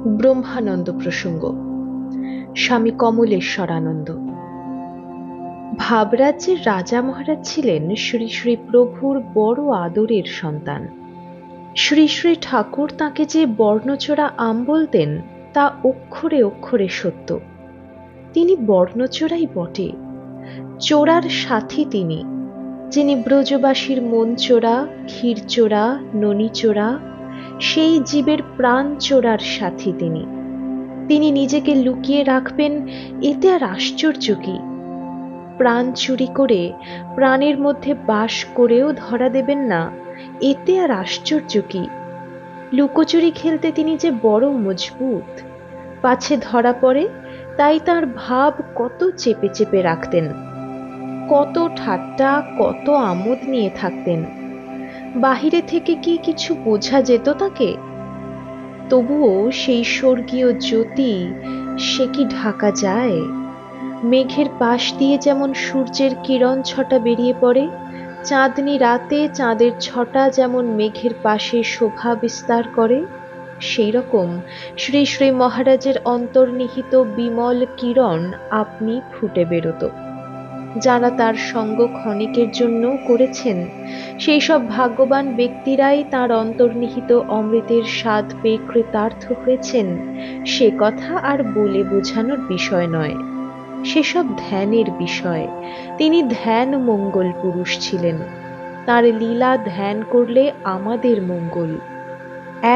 ব্রহ্মানন্দ প্রসঙ্গ। স্বামী কমলেশ্বরানন্দ। ভাবরাজ্যের রাজা মহারাজ ছিলেন শ্রী শ্রী প্রভুর বড় আদরের সন্তান। শ্রী শ্রী ঠাকুর তাকে যে বর্ণচোরা আম বলতেন তা অক্ষরে অক্ষরে সত্য। তিনি বর্ণচোরাই বটে, চোরার সাথী তিনি, যিনি ব্রজবাসীর মন চোরা, ক্ষীর চোরা, ননী চোরা, সেই জীবের প্রাণ চোরার সাথী তিনি। তিনি নিজেকে লুকিয়ে রাখবেন, এতে আর আশ্চর্য কি? প্রাণ চুরি করে প্রাণের মধ্যে বাস করেও ধরা দেবেন না, এতে আর আশ্চর্য কি? লুকোচুরি খেলতে তিনি যে বড় মজবুত, পাছে ধরা পড়ে তাই তার ভাব কত চেপে চেপে রাখতেন, কত ঠাট্টা, কত আমোদ নিয়ে থাকতেন। বাহিরে থেকে কি কিছু বোঝা যেত তাকে? তবুও সেই স্বর্গীয় জ্যোতি, সে কি ঢাকা যায়? মেঘের পাশ দিয়ে যেমন সূর্যের কিরণ ছটা বেরিয়ে পড়ে, চাঁদনি রাতে চাঁদের ছটা যেমন মেঘের পাশে শোভা বিস্তার করে, সেই রকম শ্রী শ্রী মহারাজের অন্তর্নিহিত বিমল কিরণ আপনি ফুটে বেরোতো। যারা তার সঙ্গ ক্ষণিকের জন্য করেছেন, সেই সব ভাগ্যবান ব্যক্তিরাই তার অন্তর্নিহিত অমৃতের স্বাদ পেয়ে কৃতার্থ হয়েছেন, সে কথা আর বলে বোঝানোর বিষয় নয়। সেসব ধ্যানের বিষয়। তিনি ধ্যান মঙ্গল পুরুষ ছিলেন। তার লীলা ধ্যান করলে আমাদের মঙ্গল।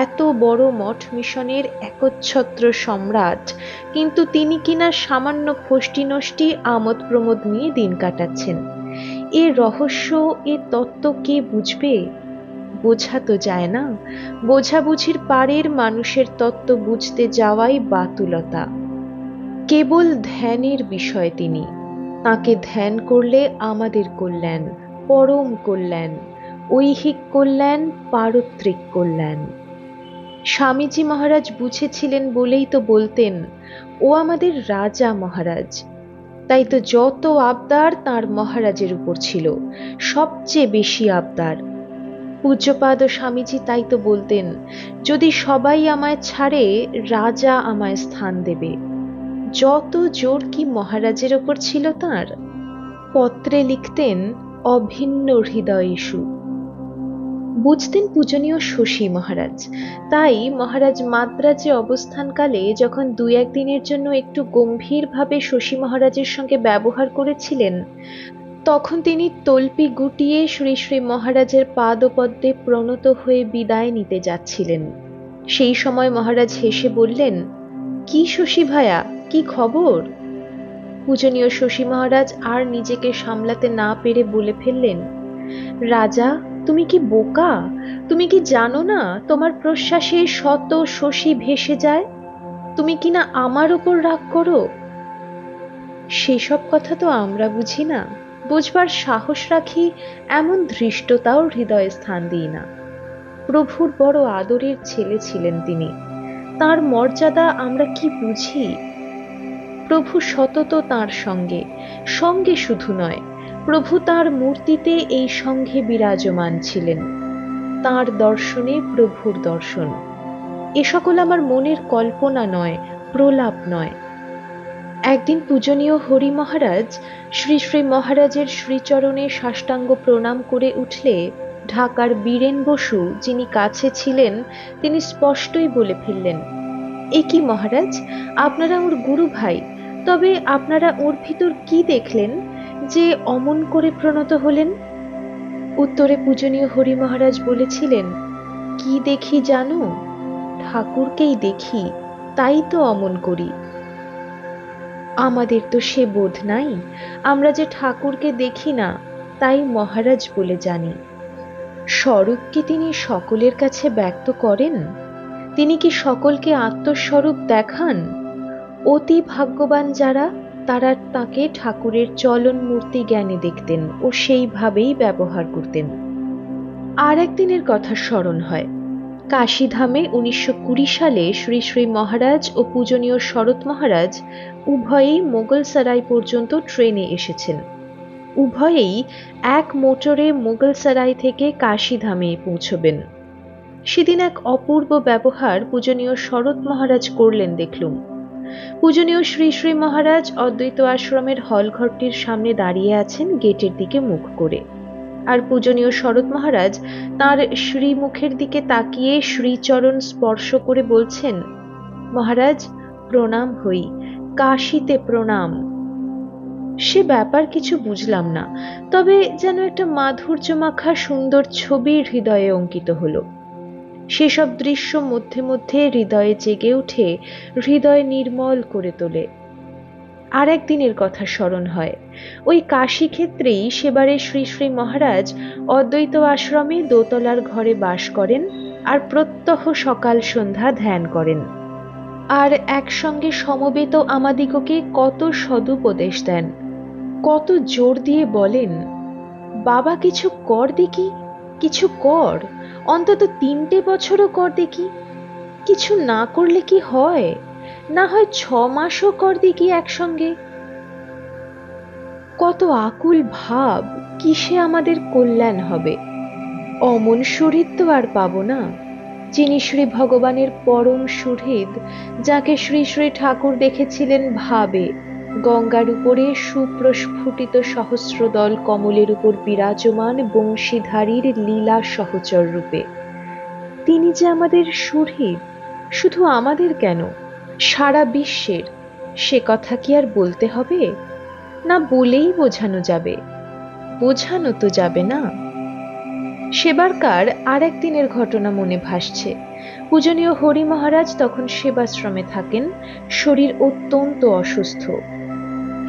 এত বড় মঠ মিশনের একচ্ছত্র সম্রাট, কিন্তু তিনি কিনা সামান্য ফষ্টি নষ্টি আমোদ প্রমোদ নিয়ে দিন কাটাচ্ছেন। এ রহস্য, এ তত্ত্ব কে বুঝবে? বোঝা তো যায় না। বোঝাবুঝির পারের মানুষের তত্ত্ব বুঝতে যাওয়াই বাতুলতা। কেবল ধ্যানের বিষয় তিনি। তাকে ধ্যান করলে আমাদের কল্যাণ, পরম কল্যাণ, ঐহিক কল্যাণ, পারত্রিক কল্যাণ। স্বামীজি মহারাজ বুঝেছিলেন বলেই তো বলতেন, ও আমাদের রাজা মহারাজ। তাই তো যত আবদার তার মহারাজের উপর ছিল, সবচেয়ে বেশি আবদার। পূজ্যপাদ স্বামীজি তাই তো বলতেন, যদি সবাই আমায় ছাড়ে, রাজা আমায় স্থান দেবে। যত জোর কি মহারাজের ওপর ছিল তাঁর। পত্রে লিখতেন, অভিন্ন হৃদয়েষু। বুঝতেন পূজনীয় শশী মহারাজ। তাই মহারাজ মাদ্রাজে অবস্থানকালে যখন দুই একদিনের জন্য একটু গম্ভীরভাবে শশী মহারাজের সঙ্গে ব্যবহার করেছিলেন, তখন তিনি তল্পি গুটিয়ে শ্রী শ্রী মহারাজের পাদপদ্মে প্রণত হয়ে বিদায় নিতে যাচ্ছিলেন। সেই সময় মহারাজ হেসে বললেন, কি শশী ভায়া, কি খবর? পূজনীয় শশী মহারাজ আর নিজেকে সামলাতে না পেরে বলে ফেললেন, রাজা, তুমি কি বোকা? তুমি কি জানো না তোমার প্রশ্বাসে শত শশী ভেসে যায়? তুমি কিনা আমার উপর রাগ করো? সেসব কথা তো আমরা বুঝি না, বুঝবার সাহস রাখি এমন ধৃষ্টতাও হৃদয়ে স্থান দিই না। প্রভুর বড় আদরের ছেলে ছিলেন তিনি। তার মর্যাদা আমরা কি বুঝি? প্রভু সতত তাঁর সঙ্গে, সঙ্গে শুধু নয়, প্রভু তাঁর মূর্তিতে এই সঙ্গে বিরাজমান ছিলেন। তাঁর দর্শনে প্রভুর দর্শন। এ সকল আমার মনের কল্পনা নয়, প্রলাপ নয়। একদিন পূজনীয় হরি মহারাজ শ্রী শ্রী মহারাজের শ্রীচরণে সাষ্টাঙ্গ প্রণাম করে উঠলে ঢাকার বীরেন বসু, যিনি কাছে ছিলেন, তিনি স্পষ্টই বলে ফেললেন, এ কি মহারাজ, আপনারা ওর গুরু ভাই, তবে আপনারা ওর ভিতর কি দেখলেন যে অমন করে প্রণত হলেন? উত্তরে পূজনীয় হরি মহারাজ বলেছিলেন, কি দেখি জানো? ঠাকুরকেই দেখি, তাই তো অমন করি। আমাদের তো সে বোধ নাই। আমরা যে ঠাকুরকে দেখি না, তাই মহারাজ বলে জানি। স্বরূপ কি তিনি সকলের কাছে ব্যক্ত করেন? তিনি কি সকলকে আত্মস্বরূপ দেখান? অতি ভাগ্যবান যারা, তারা তাকে ঠাকুরের চলন মূর্তি জ্ঞানে দেখতেন ও সেইভাবেই ব্যবহার করতেন। আর একদিনের কথা স্মরণ হয়। কাশীধামে 1920 সালে শ্রী শ্রী মহারাজ ও পূজনীয় শরৎ মহারাজ উভয়েই মোগলসরাই পর্যন্ত ট্রেনে এসেছেন। উভয়েই এক মোটরে মোগলসরাই থেকে কাশীধামে পৌঁছবেন। সেদিন এক অপূর্ব ব্যবহার পূজনীয় শরৎ মহারাজ করলেন দেখলুম। পূজনীয় শ্রী শ্রী মহারাজ অদ্বৈত আশ্রমের হলঘরটির সামনে দাঁড়িয়ে আছেন গেটের দিকে মুখ করে, আর পূজনীয় শরৎ মহারাজ তাঁর শ্রীমুখের দিকে তাকিয়ে শ্রীচরণ স্পর্শ করে বলছেন, মহারাজ প্রণাম হই, কাশীতে প্রণাম। সে ব্যাপার কিছু বুঝলাম না, তবে যেন একটা মাধুর্য মাখা সুন্দর ছবি হৃদয়ে অঙ্কিত হলো। সেসব দৃশ্য মধ্যে মধ্যে হৃদয়ে জেগে উঠে, হৃদয় নির্মল করে তোলে। আর একদিনের কথা স্মরণ হয়। ওই কাশী ক্ষেত্রেই সেবারে শ্রী শ্রী মহারাজ অদ্বৈত আশ্রমে দোতলার ঘরে বাস করেন, আর প্রত্যহ সকাল সন্ধ্যা ধ্যান করেন, আর একসঙ্গে সমবেত আমাদিগকে কত সদুপদেশ দেন, কত জোর দিয়ে বলেন, বাবা কিছু কর দেখি, কিছু কর, অন্তত 3টে বছরও কর দেখি, কিছু না করলে কি হয়, না হয় 6 মাসও কর দেখি একসঙ্গে। কত আকুল ভাব, কিসে আমাদের কল্যাণ হবে। অমন সুহৃদ তো আর পাবো না, যিনি শ্রী ভগবানের পরম সুহৃদ, যাকে শ্রী শ্রী ঠাকুর দেখেছিলেন ভাবে গঙ্গার উপরে সুপ্রস্ফুটিত সহস্রদল কমলের উপর বিরাজমান বংশীধারীর লীলা সহচর রূপে। তিনি যে আমাদের সুহৃদ, শুধু আমাদের কেন, সারা বিশ্বের, সে কথা কি আর বলতে হবে? না বলেই বোঝানো যাবে? বোঝানো তো যাবে না। সেবারকার আর একদিনের ঘটনা মনে ভাসছে। পূজনীয় হরি মহারাজ তখন সেবাশ্রমে থাকেন, শরীর অত্যন্ত অসুস্থ।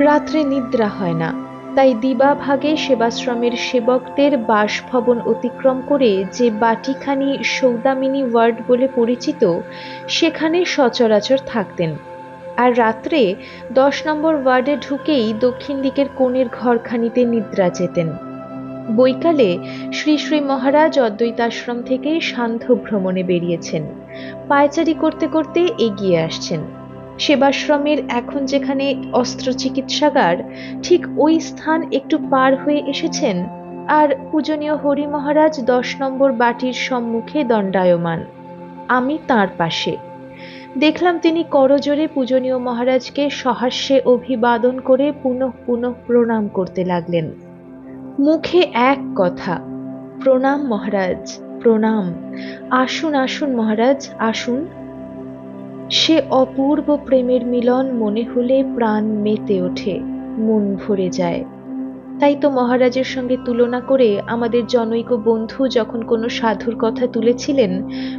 রাত্রে নিদ্রা হয় না, তাই দিবাভাগে সেবাশ্রমের সেবকদের বাসভবন অতিক্রম করে যে বাটিখানি সৌদামিনী ওয়ার্ড বলে পরিচিত, সেখানে সচরাচর থাকতেন। আর রাত্রে 10 নম্বর ওয়ার্ডে ঢুকেই দক্ষিণ দিকের কোণের ঘরখানিতে নিদ্রা যেতেন। বৈকালে শ্রী শ্রী মহারাজ অদ্বৈতাশ্রম থেকে সান্ধ্য ভ্রমণে বেরিয়েছেন, পায়চারি করতে করতে এগিয়ে আসছেন। সেবাশ্রমের এখন যেখানে অস্ত্র চিকিৎসাগার, ঠিক ওই স্থান একটু পার হয়ে এসেছেন, আর পূজনীয় হরি মহারাজ 10 নম্বর বাটির সম্মুখে দণ্ডায়মান। আমি তাঁর পাশে। দেখলাম তিনি করজোরে পূজনীয় মহারাজকে সহাস্যে অভিবাদন করে পুনঃ পুনঃ প্রণাম করতে লাগলেন। মুখে এক কথা, প্রণাম মহারাজ, প্রণাম, আসুন আসুন মহারাজ আসুন। সে অপূর্ব প্রেমের মিলন মনে হলে প্রাণ মেতে ওঠে, মন ভরে যায়। তাই তো মহারাজের সঙ্গে তুলনা করে আমাদের জনৈক বন্ধু যখন কোনো সাধুর কথা তুলেছিলেন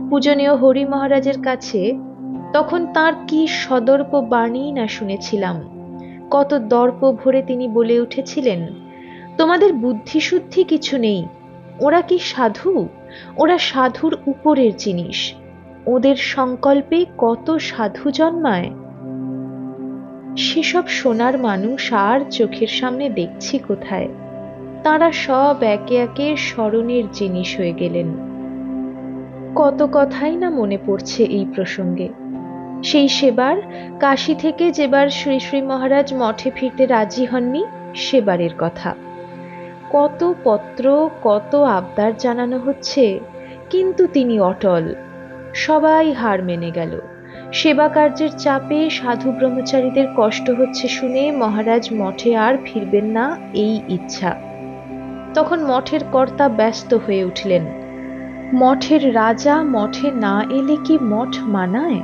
পূজনীয় হরি মহারাজের কাছে, তখন তার কি সদর্প বাণী না শুনেছিলাম। কত দর্প ভরে তিনি বলে উঠেছিলেন, তোমাদের বুদ্ধিশুদ্ধি কিছু নেই, ওরা কি সাধু, ওরা সাধুর উপরের জিনিস, ওদের সংকল্পে কত সাধু জন্মায়। সেসব সোনার মানুষ আর চোখের সামনে দেখছি কোথায়, তারা সব একে একে স্মরণের জিনিস হয়ে গেলেন। কত কথাই না মনে পড়ছে এই প্রসঙ্গে। সেই সেবার কাশী থেকে যেবার শ্রী শ্রী মহারাজ মঠে ফিরতে রাজি হননি, সেবারের কথা। কত পত্র, কত আবদার জানানো হচ্ছে, কিন্তু তিনি অটল। সবাই হার মেনে গেল। সেবা কার্যের চাপে সাধু ব্রহ্মচারীদের কষ্ট হচ্ছে শুনে মহারাজ মঠে আর ফিরবেন না, এই ইচ্ছা। তখন মঠের কর্তা ব্যস্ত হয়ে উঠলেন। মঠের রাজা মঠে না এলে কি মঠ মানায়?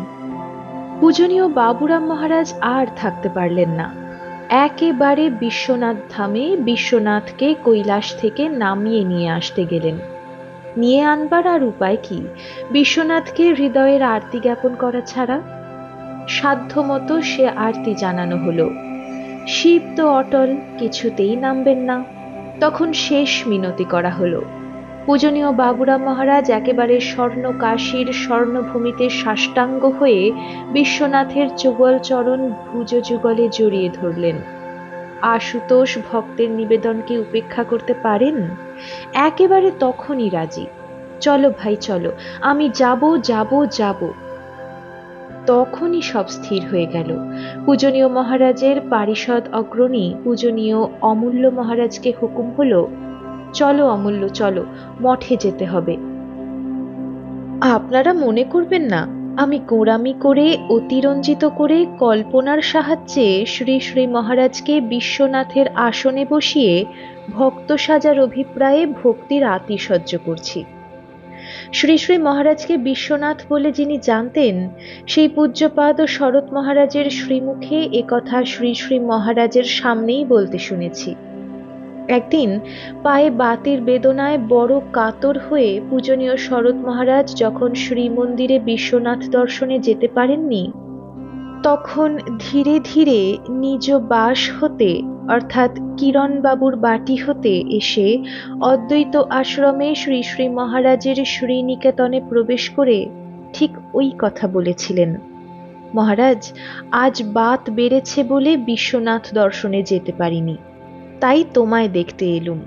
পূজনীয় বাবুরাম মহারাজ আর থাকতে পারলেন না, একেবারে বিশ্বনাথ ধামে বিশ্বনাথকে কৈলাস থেকে নামিয়ে নিয়ে আসতে গেলেন। নিয়ে আনবার আর উপায় কি, বিশ্বনাথকে হৃদয়ের আরতি জ্ঞাপন করা ছাড়া? সাধ্যমতো সে আরতি জানানো হলো। শিব তো অটল, কিছুতেই নামবেন না। তখন শেষ মিনতি করা হলো। পূজনীয় বাবুরাম মহারাজ একেবারে স্বর্ণ কাশীর স্বর্ণভূমিতে সাষ্টাঙ্গ হয়ে বিশ্বনাথের যুগল চরণ ভুজ যুগলে জড়িয়ে ধরলেন। আশুতোষ ভক্তের নিবেদনকে উপেক্ষা করতে পারেন? একেবারে তখনই রাজি। চলো ভাই চলো, আমি যাব যাব যাব। তখনই সব স্থির হয়ে গেল। পূজনীয় মহারাজের পারিষদ অগ্রণী পূজনীয় অমূল্য মহারাজকে হুকুম হলো, চলো অমূল্য চলো, মঠে যেতে হবে। আপনারা মনে করবেন না আমি গোঁড়ামি করে অতিরঞ্জিত করে কল্পনার সাহায্যে শ্রী শ্রী মহারাজকে বিশ্বনাথের আসনে বসিয়ে ভক্ত সাজার অভিপ্রায়ে ভক্তির আতিশয্য করছি। শ্রী শ্রী মহারাজকে বিশ্বনাথ বলে যিনি জানতেন, সেই পূজ্যপাদ ও শরৎ মহারাজের শ্রীমুখে একথা শ্রী শ্রী মহারাজের সামনেই বলতে শুনেছি। একদিন পায়ে বাতের বেদনায় বড় কাতর হয়ে পূজনীয় শরৎ মহারাজ যখন শ্রীমন্দিরে বিশ্বনাথ দর্শনে যেতে পারেননি, তখন ধীরে ধীরে নিজ বাস হতে অর্থাৎ কিরণবাবুর বাটি হতে এসে অদ্বৈত আশ্রমে শ্রী শ্রী মহারাজের শ্রীনিকেতনে প্রবেশ করে ঠিক ওই কথা বলেছিলেন, মহারাজ আজ বাত বেড়েছে বলে বিশ্বনাথ দর্শনে যেতে পারিনি, তাই তোমায় দেখতে এলুম।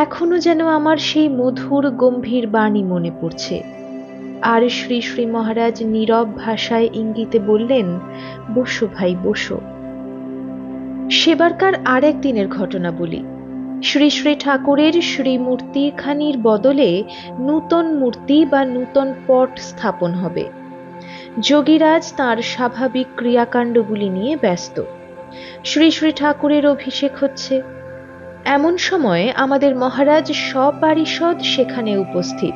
এখনো যেন আমার সেই মধুর গম্ভীর বাণী মনে পড়ছে। আর শ্রী শ্রী মহারাজ নীরব ভাষায় ইঙ্গিতে বললেন, বসো ভাই বসো। সেবারকার আর একদিনের ঘটনা বলি। শ্রী শ্রী ঠাকুরের শ্রীমূর্তিখানির বদলে নূতন মূর্তি বা নূতন পট স্থাপন হবে। যোগীরাজ তাঁর স্বাভাবিক ক্রিয়াকাণ্ডগুলি নিয়ে ব্যস্ত। শ্রী শ্রী ঠাকুরের অভিষেক হচ্ছে। এমন সময় আমাদের মহারাজ সপারিষদ সেখানে উপস্থিত।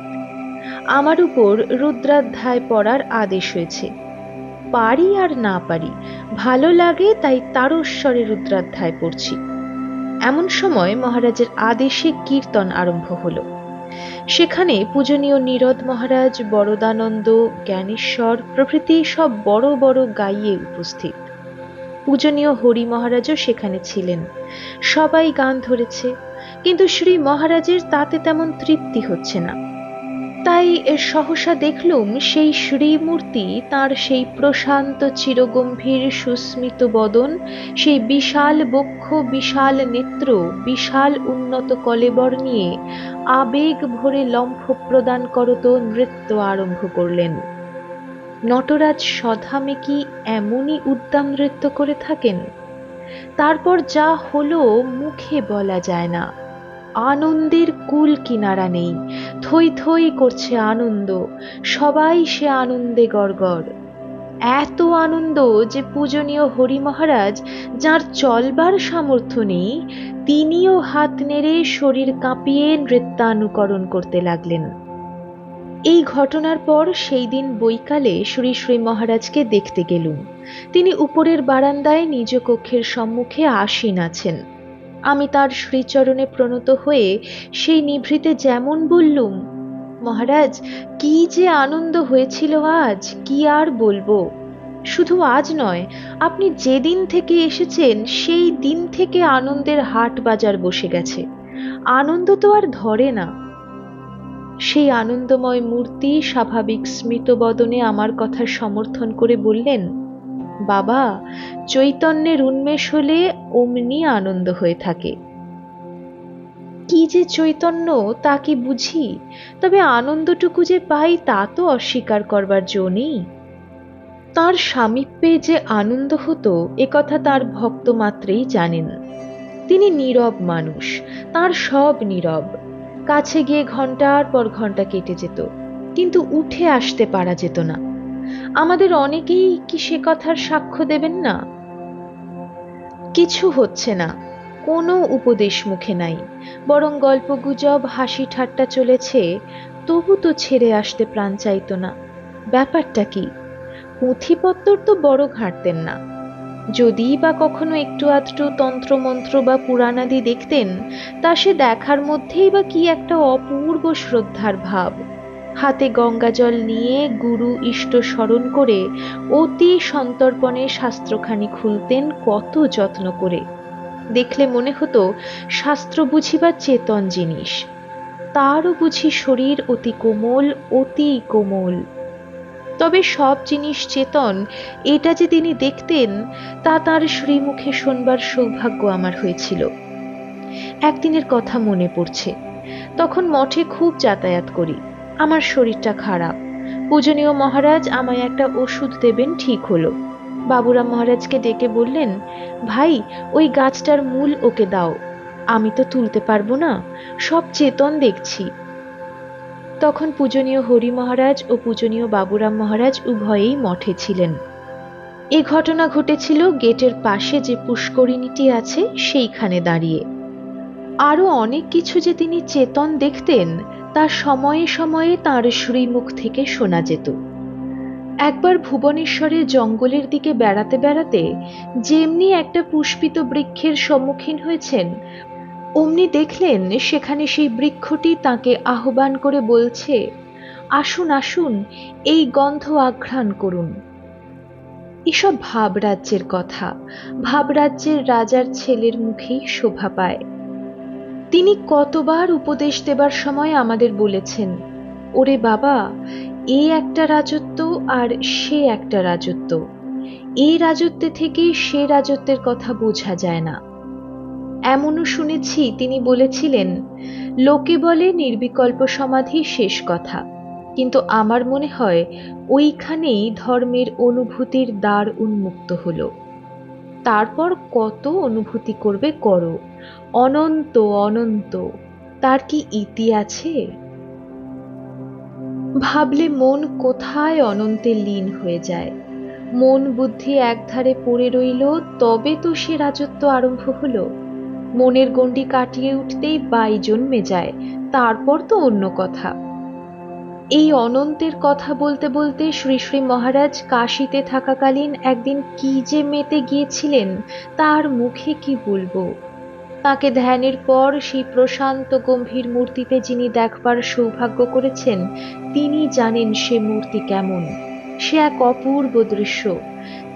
আমার উপর রুদ্রাধ্যায় পড়ার আদেশ হয়েছে। পারি আর না পারি, ভালো লাগে তাই তারস্বরে রুদ্রাধ্যায় পড়ছি। এমন সময় মহারাজের আদেশে কীর্তন আরম্ভ হলো। সেখানে পূজনীয় নীরদ মহারাজ, বরদানন্দ, জ্ঞানেশ্বর প্রভৃতি সব বড় বড় গাইয়ে উপস্থিত। পূজনীয় হরি মহারাজও সেখানে ছিলেন। সবাই গান ধরেছে, কিন্তু শ্রী মহারাজের তাতে তেমন তৃপ্তি হচ্ছে না। তাই সহসা দেখলুম সেই শ্রীমূর্তি তাঁর সেই প্রশান্ত চিরগম্ভীর সুস্মিত বদন, সেই বিশাল বক্ষ, বিশাল নেত্র, বিশাল উন্নত কলেবর নিয়ে আবেগ ভরে লম্ফ প্রদান করত নৃত্য আরম্ভ করলেন। নটরাজ সধামে কি এমনই উদ্দাম নৃত্য করে থাকেন? তারপর যা হলো মুখে বলা যায় না। আনন্দের কুল কিনারা নেই, থই থই করছে আনন্দ, সবাই সে আনন্দে গড়গড়। এত আনন্দ যে পূজনীয় হরি মহারাজ, যার চলবার সামর্থ্য নেই, তিনিও হাত নেড়ে শরীর কাঁপিয়ে নৃত্যানুকরণ করতে লাগলেন। এই ঘটনার পর সেই দিন বৈকালে শ্রী শ্রী মহারাজকে দেখতে গেলুম। তিনি উপরের বারান্দায় নিজ কক্ষের সম্মুখে আসীন আছেন। আমি তার শ্রীচরণে প্রণত হয়ে সেই নিভৃতে যেমন বললুম, মহারাজ কি যে আনন্দ হয়েছিল আজ, কি আর বলবো। শুধু আজ নয়, আপনি যেদিন থেকে এসেছেন সেই দিন থেকে আনন্দের হাট বাজার বসে গেছে। আনন্দ তো আর ধরে না। সেই আনন্দময় মূর্তি স্বাভাবিক স্মিত বদনে আমার কথা সমর্থন করে বললেন, বাবা, চৈতন্যের উন্মেষ হলে অমনি আনন্দ হয়ে থাকে। কি যে চৈতন্য তা কি বুঝি, তবে আনন্দটুকু যে পাই তা তো অস্বীকার করবার জো নেই। তাঁর সামীপ্যে যে আনন্দ হতো একথা তার ভক্ত মাত্রেই জানেন। তিনি নীরব মানুষ, তার সব নীরব। কাছে গিয়ে ঘন্টার পর ঘন্টা কেটে যেত, কিন্তু উঠে আসতে পারা যেত না। আমাদের অনেকেই কি সে কথার সাক্ষ্য দেবেন না? কিছু হচ্ছে না, কোনো উপদেশ মুখে নাই, বরং গল্পগুজব হাসি ঠাট্টা চলেছে, তবু তো ছেড়ে আসতে প্রাণ চাইত না। ব্যাপারটা কি? পুঁথিপত্তর তো বড় ঘাঁটতেন না। যদিই বা কখনো একটু আধটু তন্ত্রমন্ত্র বা পুরাণাদি দেখতেন, তা সে দেখার মধ্যেই বা কি একটা অপূর্ব শ্রদ্ধার ভাব। হাতে গঙ্গাজল নিয়ে গুরু ইষ্ট স্মরণ করে অতি সন্তর্পণে শাস্ত্রখানি খুলতেন কত যত্ন করে। দেখলে মনে হতো শাস্ত্র বুঝিবার চেতন জিনিস। তারও বুঝি শরীর অতি কোমল, অতি কোমল। তবে সব জিনিস চেতন, এটা যে তিনি দেখতেন তা তাঁর শ্রীমুখে শোনবার সৌভাগ্য আমার হয়েছিল। একদিনের কথা মনে পড়ছে। তখন মঠে খুব যাতায়াত করি, আমার শরীরটা খারাপ। পূজনীয় মহারাজ আমায় একটা ওষুধ দেবেন ঠিক হলো। বাবুরাম মহারাজকে ডেকে বললেন, ভাই ওই গাছটার মূল ওকে দাও, আমি তো তুলতে পারবো না, সব চেতন দেখছি। তখন পূজনীয় হরি মহারাজ ও পূজনীয় বাবুরাম মহারাজ উভয়েই মঠে ছিলেন। এ ঘটনা ঘটেছিল গেটের পাশে যে পুষ্করিণীটি আছে সেইখানে দাঁড়িয়ে। আরো অনেক কিছু যে তিনি চেতন দেখতেন তা সময়ে সময়ে তাঁর শ্রীমুখ থেকে শোনা যেত। একবার ভুবনেশ্বরে জঙ্গলের দিকে বেড়াতে বেড়াতে যেমনি একটা পুষ্পিত বৃক্ষের সম্মুখীন হয়েছেন, অমনি দেখলেন সেখানে সেই বৃক্ষটি তাকে আহ্বান করে বলছে, আসুন আসুন, এই গন্ধ আঘ্রাণ করুন। এসব ভাবরাজ্যের কথা ভাবরাজ্যের রাজার ছেলের মুখেই শোভা পায়। তিনি কতবার উপদেশ দেবার সময় আমাদের বলেছেন, ওরে বাবা, এ একটা রাজত্ব আর সে একটা রাজত্ব, এই রাজত্বে থেকে সে রাজত্বের কথা বোঝা যায় না। এমনও শুনেছি তিনি বলেছিলেন, লোকে বলে নির্বিকল্প সমাধি শেষ কথা, কিন্তু আমার মনে হয় ওইখানেই ধর্মের অনুভূতির দ্বার উন্মুক্ত হলো। তারপর কত অনুভূতি করবে করো, অনন্ত অনন্ত, তার কি ইতি আছে? ভাবলে মন কোথায় অনন্তে লীন হয়ে যায়। মন বুদ্ধি একধারে পড়ে রইল, তবে তো সে রাজত্ব আরম্ভ হলো। মনের গণ্ডি কাটিয়ে উঠতেই বাই জন্মে যায়, তারপর তো অন্য কথা। এই অনন্তের কথা বলতে বলতে শ্রী শ্রী মহারাজ কাশীতে থাকাকালীন একদিন কি যে মেতে গিয়েছিলেন তার মুখে কি বলবো। তাকে ধ্যানের পর সেই প্রশান্ত গম্ভীর মূর্তিতে যিনি দেখবার সৌভাগ্য করেছেন তিনি জানেন সে মূর্তি কেমন। সে এক অপূর্ব দৃশ্য,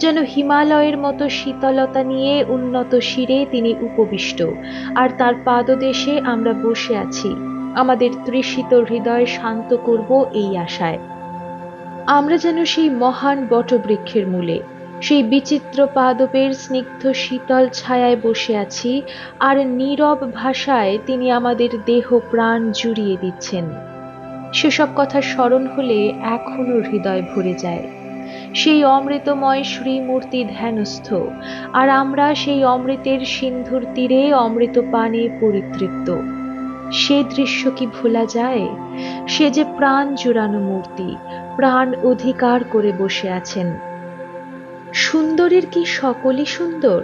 যেন হিমালয়ের মতো শীতলতা নিয়ে উন্নত শিরে তিনি উপবিষ্ট, আর তার পাদদেশে আমরা বসে আছি আমাদের তৃষিত হৃদয় শান্ত করব এই আশায়। আমরা যেন সেই মহান বটবৃক্ষের মূলে সেই বিচিত্র পাদপের স্নিগ্ধ শীতল ছায়ায় বসে আছি, আর নীরব ভাষায় তিনি আমাদের দেহ প্রাণ জুড়িয়ে দিচ্ছেন। সেসব কথা স্মরণ হলে এখনো হৃদয় ভরে যায়। সেই অমৃতময় শ্রীমূর্তি ধ্যানস্থ, আর আমরা সেই অমৃতের সিন্ধুর তীরে অমৃত পানে পরিতৃপ্ত। সে দৃশ্য কি ভোলা যায়? সে যে প্রাণ জুড়ানো মূর্তি, প্রাণ অধিকার করে বসে আছেন। সুন্দরের কি সকলই সুন্দর?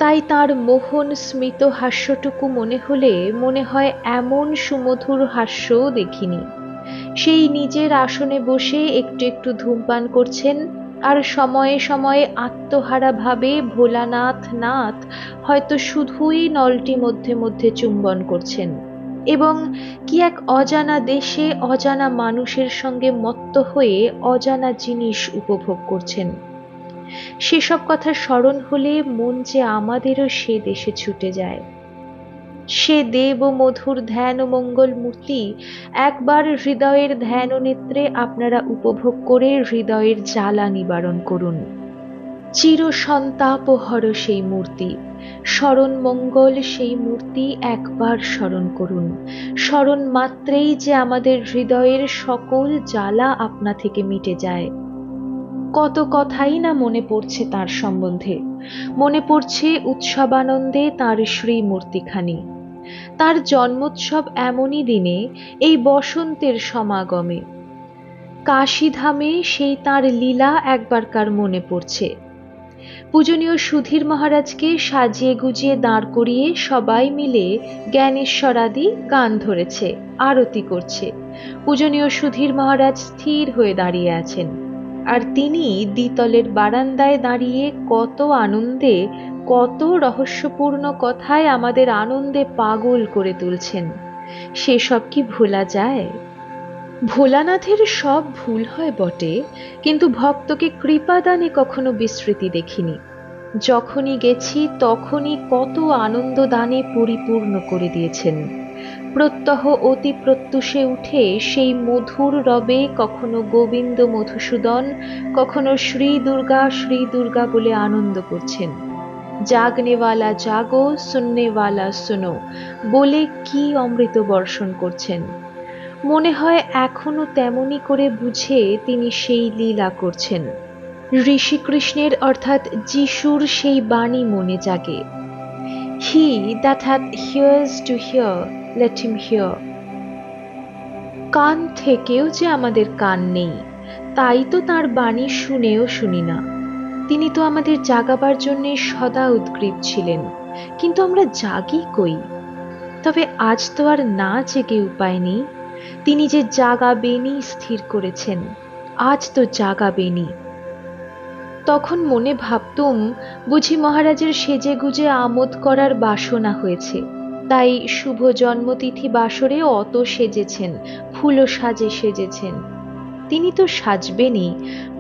তাই তার মোহন স্মিত হাস্যটুকু মনে হলে মনে হয় এমন সুমধুর হাস্যও দেখিনি। সেই নিজের আসনে বসে একটু একটু ধূমপান করছেন, আর সময়ে সময়ে আত্মহারা ভাবে ভোলানাথ নাথ হয়তো শুধুই নলটি মধ্যে মধ্যে চুম্বন করছেন, এবং কি এক অজানা দেশে অজানা মানুষের সঙ্গে মত্ত হয়ে অজানা জিনিস উপভোগ করছেন। সেসব কথা স্মরণ হলে মন যে আমাদেরও সে দেশে ছুটে যায়। সে দেব ও মধুর ধ্যান ও মঙ্গল মূর্তি একবার হৃদয়ের ধ্যান ও নেত্রে আপনারা উপভোগ করে হৃদয়ের জ্বালা নিবারণ করুন। চির সন্তাপহর সেই মূর্তি, স্মরণ মঙ্গল সেই মূর্তি একবার স্মরণ করুন। স্মরণ মাত্রেই যে আমাদের হৃদয়ের সকল জ্বালা আপনা থেকে মিটে যায়। কত কথাই না মনে পড়ছে তার সম্বন্ধে। মনে পড়ছে উৎসবানন্দে তার শ্রীমূর্তিখানি, তার জন্মোৎসব এমনই দিনে, এই বসন্তের সমাগমে। কাশীধামে সেই তাঁর লীলা একবারকার মনে পড়ছে। পূজনীয় সুধীর মহারাজকে সাজিয়ে গুজিয়ে দাঁড় করিয়ে সবাই মিলে জ্ঞানেশ্বরাদি গান ধরেছে, আরতি করছে। পূজনীয় সুধীর মহারাজ স্থির হয়ে দাঁড়িয়ে আছেন, আর তিনি দ্বিতলের বারান্দায় দাঁড়িয়ে কত আনন্দে, কত রহস্যপূর্ণ কথায় আমাদের আনন্দে পাগল করে তুলছেন। সেসব কি ভোলা যায়? ভোলানাথের সব ভুল হয় বটে, কিন্তু ভক্তকে কৃপাদানে কখনো বিস্মৃতি দেখিনি। যখনই গেছি তখনই কত আনন্দ দানে পরিপূর্ণ করে দিয়েছেন। প্রত্যহ অতি প্রত্যুষে উঠে সেই মধুর রবে কখনো গোবিন্দ মধুসূদন, কখনো শ্রী দুর্গা বলে আনন্দ করছেন। জাগনেওয়ালা জাগো, সুননেওয়ালা সুনো বলে কি অমৃত বর্ষণ করছেন। মনে হয় এখনো তেমনি করে বুঝে তিনি সেই লীলা করছেন। ঋষিকৃষ্ণের অর্থাৎ যিশুর সেই বাণী মনে জাগে, He that hath ears to hear, let him hear. কান থেকেও যে আমাদের কান নেই, তাই তো তাঁর বাণী শুনেও শুনি না। তিনি তো আমাদের জাগাবার জন্যে সদা উদ্গ্রীব ছিলেন, কিন্তু আমরা জাগি কই? তবে আজ তো আর না জেগে উপায় নেই। তিনি যে জাগাবেনই স্থির করেছেন, আজ তো জাগাবেনই। তখন মনে ভাবতুম, বুঝি মহারাজের সেজেগুজে আমোদ করার বাসনা হয়েছে, তাই শুভ জন্মতিথি বাসরে অত সেজেছেন, ফুলো সাজে সেজেছেন। তিনি তো সাজবেনই,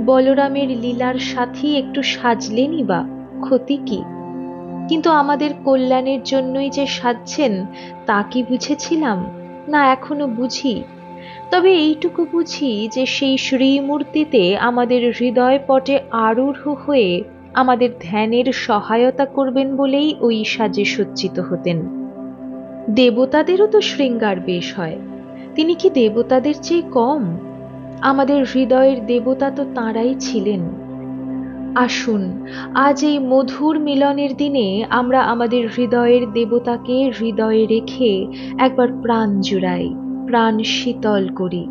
বলরামের লীলার সাথী একটু সাজলেনই বা, ক্ষতি কি? কিন্তু আমাদের কল্যাণের জন্যই যে সাজছেন, তা কি বুঝেছিলাম? না এখনো বুঝি। তবে এইটুকু বুঝি যে সেই শ্রীমূর্তিতে আমাদের হৃদয় পটে আরূঢ় হয়ে আমাদের ধ্যানের সহায়তা করবেন বলেই ওই সাজে সজ্জিত হতেন। দেবতাদেরও তো শৃঙ্গার বেশ হয়, তিনি কি দেবতাদের চেয়ে কম? আমাদের হৃদয়ের দেবতা তো তাঁরাই ছিলেন। আসুন, আজ এই মধুর মিলনের দিনে আমরা আমাদের হৃদয়ের দেবতাকে হৃদয়ে রেখে একবার প্রাণ জুড়াই, প্রাণ শীতল করি।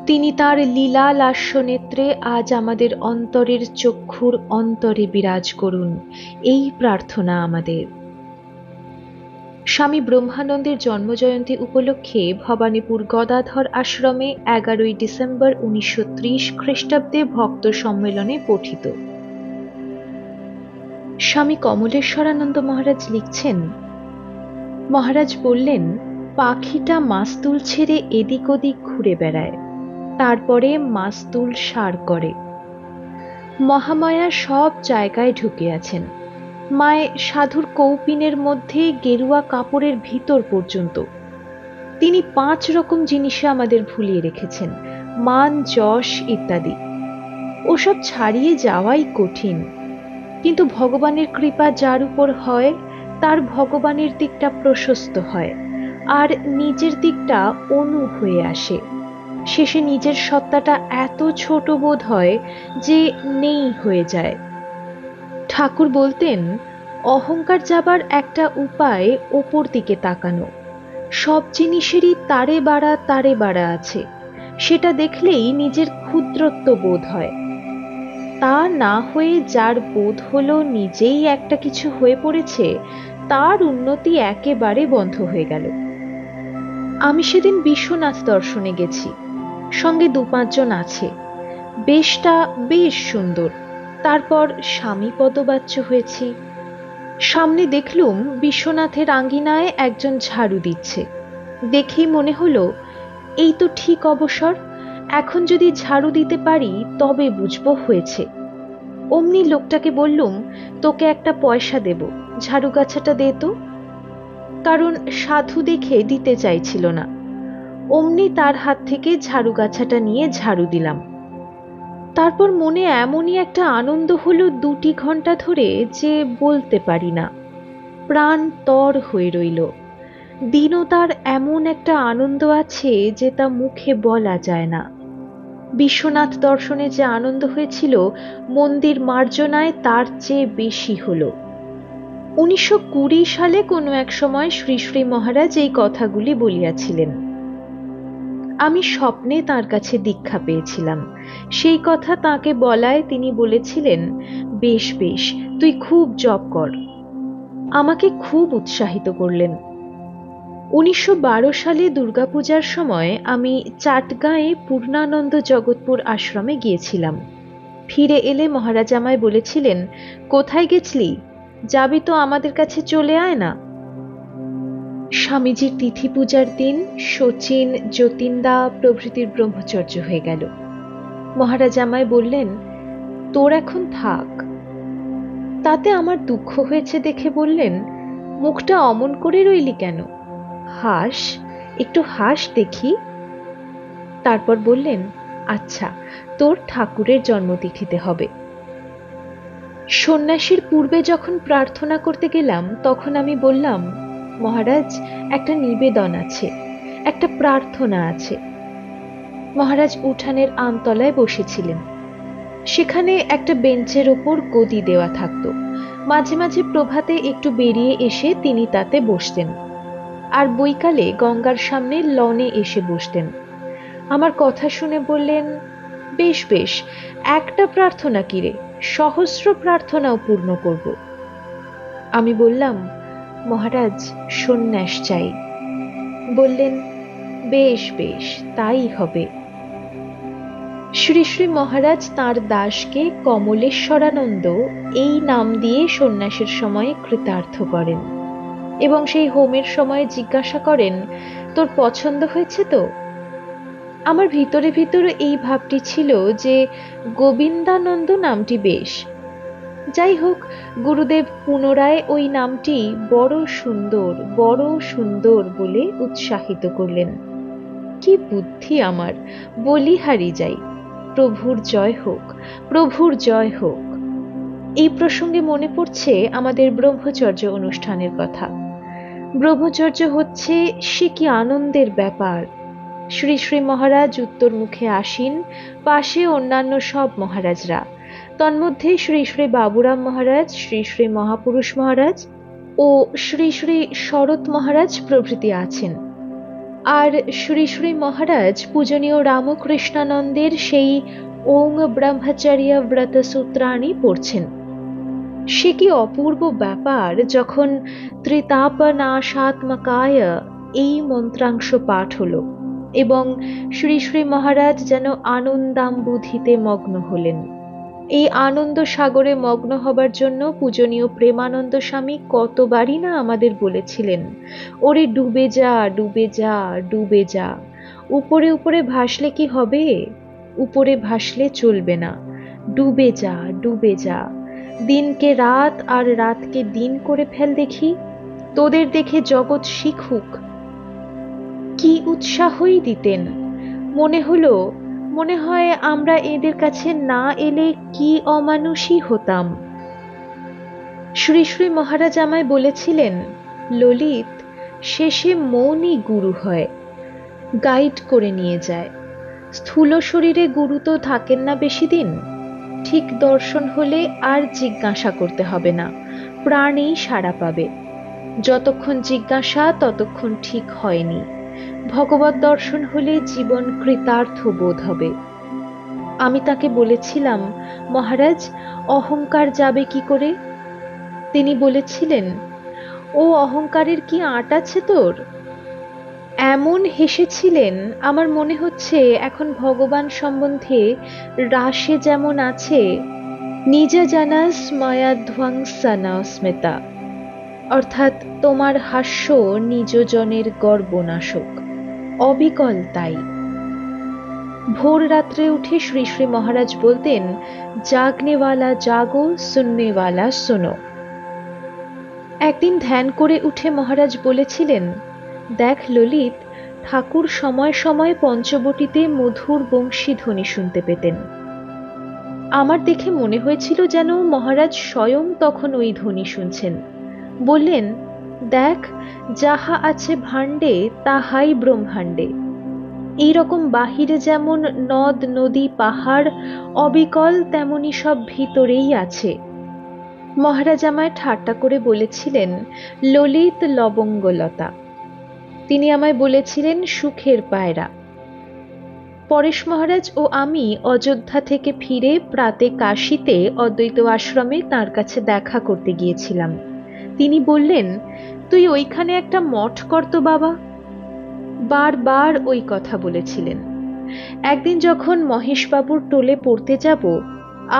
তিনি তাঁর লীলা লাস্য নেত্রে আজ আমাদের অন্তরের চক্ষুর অন্তরে বিরাজ করুন, এই প্রার্থনা আমাদের। স্বামী ব্রহ্মানন্দের জন্মজয়ন্তী উপলক্ষে ভবানীপুর গদাধর আশ্রমে 11ই ডিসেম্বর 1930 খ্রিস্টাব্দে ভক্ত সম্মেলনে পঠিত। স্বামী কমলেশ্বরানন্দ মহারাজ লিখছেন, মহারাজ বললেন, পাখিটা মাস্তুল ছেড়ে এদিক ওদিক ঘুরে বেড়ায়, তারপরে মাস্তুল সার করে। মহামায়া সব জায়গায় ঢুকে আছেন, মায়ে সাধুর কৌপিনের মধ্যে গেরুয়া কাপড়ের ভিতর পর্যন্ত। তিনি 5 রকম জিনিসে আমাদের ভুলিয়ে রেখেছেন, মান যশ ইত্যাদি। ওসব ছাড়িয়ে যাওয়াই কঠিন, কিন্তু ভগবানের কৃপা যার উপর হয়, তার ভগবানের দিকটা প্রশস্ত হয়, আর নিজের দিকটা অনু হয়ে আসে। শেষে নিজের সত্তাটা এত ছোট বোধ হয় যে নেই হয়ে যায়। ঠাকুর বলতেন, অহংকার যাবার একটা উপায় ওপর দিকে তাকানো। সব জিনিসেরই তারে বাড়া আছে, সেটা দেখলেই নিজের ক্ষুদ্রত্ব বোধ হয়। তা না হয়ে যার বোধ হলো নিজেই একটা কিছু হয়ে পড়েছে, তার উন্নতি একেবারে বন্ধ হয়ে গেল। আমি সেদিন বিশ্বনাথ দর্শনে গেছি, সঙ্গে 2-5 জন আছে। বেশটা বেশ সুন্দর। তারপর স্বামী পদবাচ্য হয়েছি। সামনে দেখলুম বিশ্বনাথের আঙ্গিনায় একজন ঝাড়ু দিচ্ছে। দেখেই মনে হলো, এই তো ঠিক অবসর, এখন যদি ঝাড়ু দিতে পারি তবে বুঝবো হয়েছে। অমনি লোকটাকে বললুম, তোকে একটা পয়সা দেব, ঝাড়ু গাছাটা দে তো। কারণ সাধু দেখে দিতে চাইছিল না। অমনি তার হাত থেকে ঝাড়ু গাছাটা নিয়ে ঝাড়ু দিলাম। তারপর মনে এমনই একটা আনন্দ হলো 2 ঘন্টা ধরে যে বলতে পারি না। প্রাণ তর হয়ে রইল। দীনতার এমন একটা আনন্দ আছে যে তা মুখে বলা যায় না। বিশ্বনাথ দর্শনে যে আনন্দ হয়েছিল, মন্দির মার্জনায় তার চেয়ে বেশি হলো। 1920 সালে কোনো এক সময় শ্রী শ্রী মহারাজ এই কথাগুলি বলিয়াছিলেন। আমি স্বপ্নে তার কাছে দীক্ষা পেয়েছিলাম। সেই কথা তাকে বলায় তিনি বলেছিলেন, বেশ বেশ, তুই খুব জপ কর। আমাকে খুব উৎসাহিত করলেন। 1912 সালে দুর্গাপূজার সময় আমি চাটগাঁয়ে পূর্ণানন্দ জগৎপুর আশ্রমে গিয়েছিলাম। ফিরে এলে মহারাজ আমায় বলেছিলেন, কোথায় গেছলি? যাবি তো আমাদের কাছে চলে আয় না। স্বামীজির তিথি পূজার দিন শচীন, যতীনদা প্রভৃতির ব্রহ্মচর্য হয়ে গেল। মহারাজ আমায় বললেন, তোর এখন থাক। তাতে আমার দুঃখ হয়েছে দেখে বললেন, মুখটা অমন করে রইলি কেন? হাস, একটু হাস দেখি। তারপর বললেন, আচ্ছা, তোর ঠাকুরের জন্মতিথিতে হবে। সন্ন্যাসীর পূর্বে যখন প্রার্থনা করতে গেলাম, তখন আমি বললাম, মহারাজ, একটা নিবেদন আছে, একটা প্রার্থনা আছে। মহারাজ উঠানের আমতলায় বসেছিলেন। সেখানে একটা বেঞ্চের ওপর গদি দেওয়া থাকতো। মাঝে মাঝে প্রভাতে একটু বেরিয়ে এসে তিনি তাতে বসতেন, আর বৈকালে গঙ্গার সামনে লনে এসে বসতেন। আমার কথা শুনে বললেন, বেশ বেশ, একটা প্রার্থনা কি রে, সহস্র প্রার্থনাও পূর্ণ করব। আমি বললাম, মহারাজ, সন্ন্যাস চাই। বললেন, বেশ বেশ, তাই হবে। শ্রী শ্রী মহারাজ তাঁর দাসকে কমলেশ্বরানন্দ এই নাম দিয়ে সন্ন্যাসের সময় কৃতার্থ করেন এবং সেই হোমের সময় জিজ্ঞাসা করেন, তোর পছন্দ হয়েছে তো? আমার ভিতরে ভিতরে এই ভাবটি ছিল যে গোবিন্দানন্দ নামটি বেশ। যাই হোক, গুরুদেব পুনরায় ওই নামটি বড় সুন্দর বলে উৎসাহিত করলেন। কি বুদ্ধি আমার, বলিহারি যাই, প্রভুর জয় হোক, প্রভুর জয় হোক। এই প্রসঙ্গে মনে পড়ছে আমাদের ব্রহ্মচর্য অনুষ্ঠানের কথা। ব্রহ্মচর্য হচ্ছে সে কি আনন্দের ব্যাপার। শ্রী শ্রী মহারাজ উত্তর মুখে আসীন, পাশে অন্যান্য সব মহারাজরা, তন্মধ্যে শ্রী শ্রী বাবুরাম মহারাজ, শ্রী শ্রী মহাপুরুষ মহারাজ ও শ্রী শ্রী শরৎ মহারাজ প্রভৃতি আছেন। আর শ্রী শ্রী মহারাজ পূজনীয় রামকৃষ্ণানন্দের সেই ওং ব্রহ্মচর্য ব্রত সূত্রাণি পড়ছেন। সে কি অপূর্ব ব্যাপার যখন ত্রিতাপনাশাত্মকায় এই মন্ত্রাংশ পাঠ হলো এবং শ্রী শ্রী মহারাজ যেন আনন্দাম্বুধিতে মগ্ন হলেন। এই আনন্দ সাগরে মগ্ন হবার জন্য পূজনীয় প্রেমানন্দ স্বামী কতবারই না আমাদের বলেছিলেন, ওরে ডুবে যা, ডুবে যা, ডুবে যা। উপরে উপরে ভাসলে কি হবে? উপরে ভাসলে চলবে না। ডুবে যা, ডুবে যা। দিনকে রাত আর রাতকে দিন করে ফেল দেখি, তোদের দেখে জগৎ শিখুক। কি উৎসাহই দিতেন! মনে হয় আমরা এদের কাছে না এলে কি অমানুষই হতাম। শ্রী শ্রী মহারাজ আমায় বলেছিলেন, ললিত, শেষে মনই গুরু হয়, গাইড করে নিয়ে যায়। স্থূল শরীরে গুরু তো থাকেন না বেশি দিন। ঠিক দর্শন হলে আর জিজ্ঞাসা করতে হবে না, প্রাণেই সাড়া পাবে। যতক্ষণ জিজ্ঞাসা ততক্ষণ ঠিক হয়নি। ভগবত দর্শন হলে জীবন কৃতার্থ বোধ হবে। আমি তাকে বলেছিলাম, মহারাজ, অহংকার যাবে কি করে? তিনি বলেছিলেন, ও অহংকারের কি আঁট আছে তোর? এমন হেসেছিলেন, আমার মনে হচ্ছে এখন ভগবান সম্বন্ধে রাসে যেমন আছে নিজ জানাস মায়াধ্বংসানা স্মিতা, অর্থাৎ তোমার হাস্য নিজজনের গর্বনাশক, অবিকল তাই। ভোর রাত্রে উঠে শ্রী শ্রী মহারাজ বলতেন, জাগনেওয়ালা জাগো, সুননেওয়ালা সুনো। একদিন ধ্যান করে উঠে মহারাজ বলেছিলেন, দেখ ললিত, ঠাকুর সময় সময় পঞ্চবটিতে মধুর বংশী ধ্বনি শুনতে পেতেন। আমার দেখে মনে হয়েছিল যেন মহারাজ স্বয়ং তখন ওই ধ্বনি শুনছেন। বললেন, দেখ, যাহা আছে ভাণ্ডে তাহাই ব্রহ্মাণ্ডে। এইরকম বাহিরে যেমন নদ নদী পাহাড় অবিকল, তেমনি সব ভিতরেই আছে। মহারাজ আমায় ঠাট্টা করে বলেছিলেন, ললিত লবঙ্গলতা। তিনি আমায় বলেছিলেন, সুখের পায়রা। পরেশ মহারাজ ও আমি অযোধ্যা থেকে ফিরে প্রাতে কাশীতে অদ্বৈত আশ্রমে তাঁর কাছে দেখা করতে গিয়েছিলাম। তিনি বললেন, তুই ওইখানে একটা মঠ কর তো বাবা। বারবার ওই কথা বলেছিলেন। একদিন যখন মহেশবাবুর টোলে পড়তে যাব,